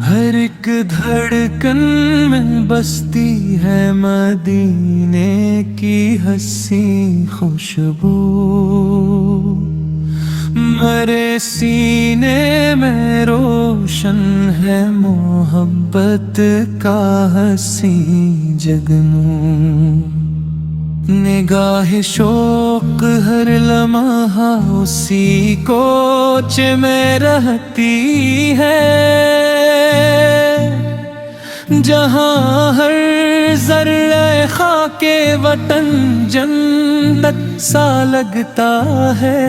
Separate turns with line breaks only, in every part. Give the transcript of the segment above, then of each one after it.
हर एक धड़कन में बसती है मदीने की हंसी खुशबू। मेरे सीने में रोशन है मोहब्बत का हंसी जगनू। निगाह शौक हर लम्हा उसी कोच में रहती है, जहाँ हर ज़र्रे खाके वतन जन्नत सा लगता है।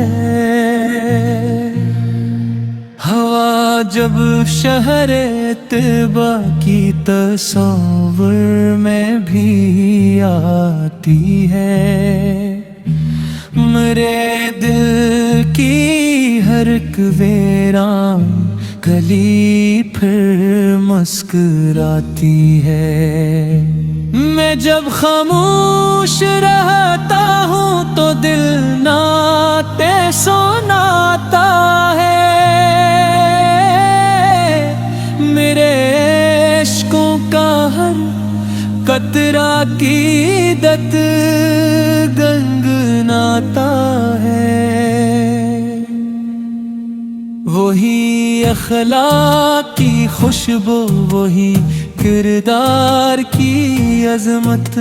हवा जब शहरे तिबा की तस्वीर में भी आती है, मेरे दिल की हर एक वीरान गली फिर मुस्कुराती है। मैं जब खामोश रहता हूँ तो दिल नाते सुनाता है। मेरे इश्कों का हर कतरा कीदत गनगनाता है। वही अखलाक की खुशबू, वही किरदार की अजमत,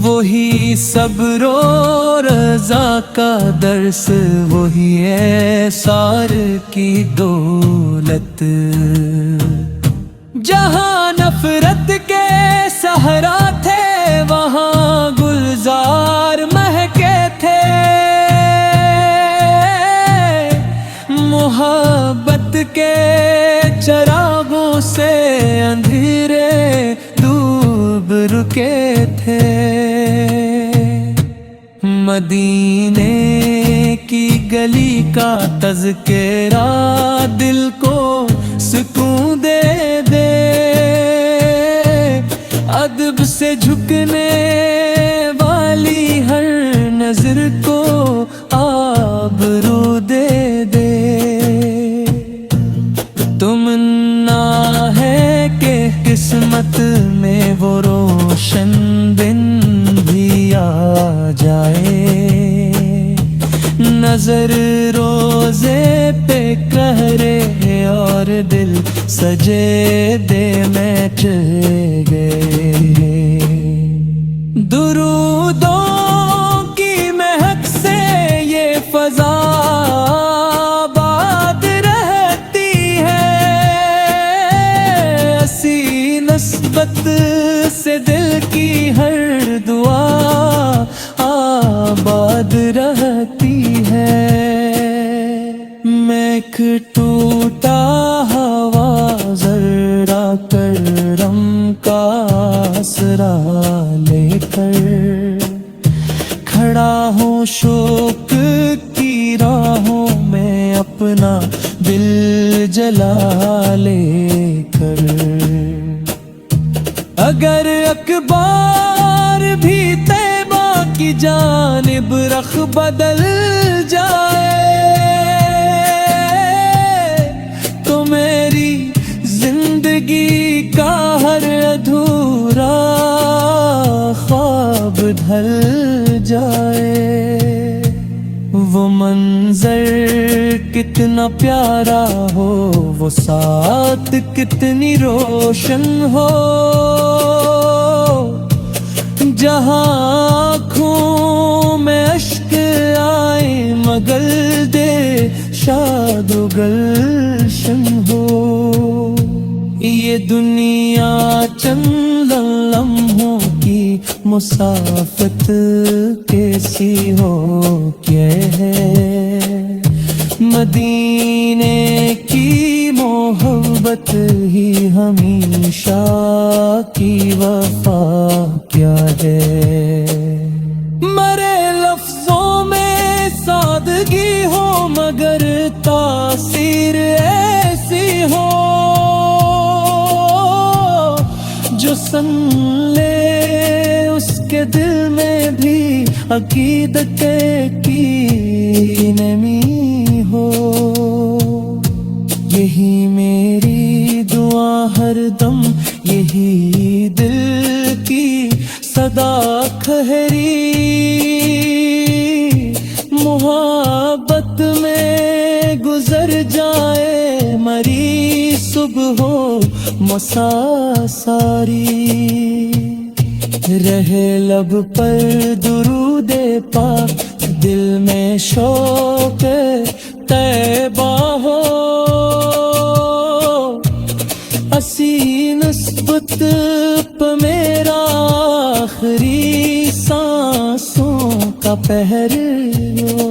वही सब्र और रज़ा का दर्स, वही एसार की दौलत। जहाँ नफरत के सहरा थे वहाँ गुलजार महके थे। मोहब्बत के चरागों से अंधेरे डूब रुके थे। मदीने की गली का तज़किरा दिल को सुकून दे दे। अदब से झुकने वाली हर नजर को आबरू दे दे। तमन्ना है कि किस्मत में वो रोशन दिन भी आ जाए। नजर रोजे पे कहरे और दिल सजे दे में चले गए। दुरूदों की महक से ये फजा आबाद रहती है। ऐसी नस्बत से दिल की हर दुआ आबाद रहती है। मैं एक टूटा हवा जरा करम का आसरा लेकर खड़ा हूँ शोक की राहों में अपना दिल जला लेकर। अगर अखबार भी तैबा की जानिब रख बदल जाए तो मेरी जिंदगी का हर अधूरा ख्वाब ढल जाए। वो मंजर कितना प्यारा हो, वो साथ कितनी रोशन हो, जहाँ आँखों में अश्क आए मगल दे शादो गलशन हो। ये दुनिया चंद लम्हों की मुसाफत कैसी हो क्या है। मदीने की मोहब्बत ही हमेशा की वफा क्या है। मरे लफ्जों में सादगी हो मगर तासीर ऐसी हो जो सन ले उसके दिल में भी अकीदत की नमी हो। मरी सुबह मसा सारी रहे लब पर दुरूदे पाक दिल में शौक तैबा हो असी नस्बत पे मेरा आखिरी सांसों का पहर हो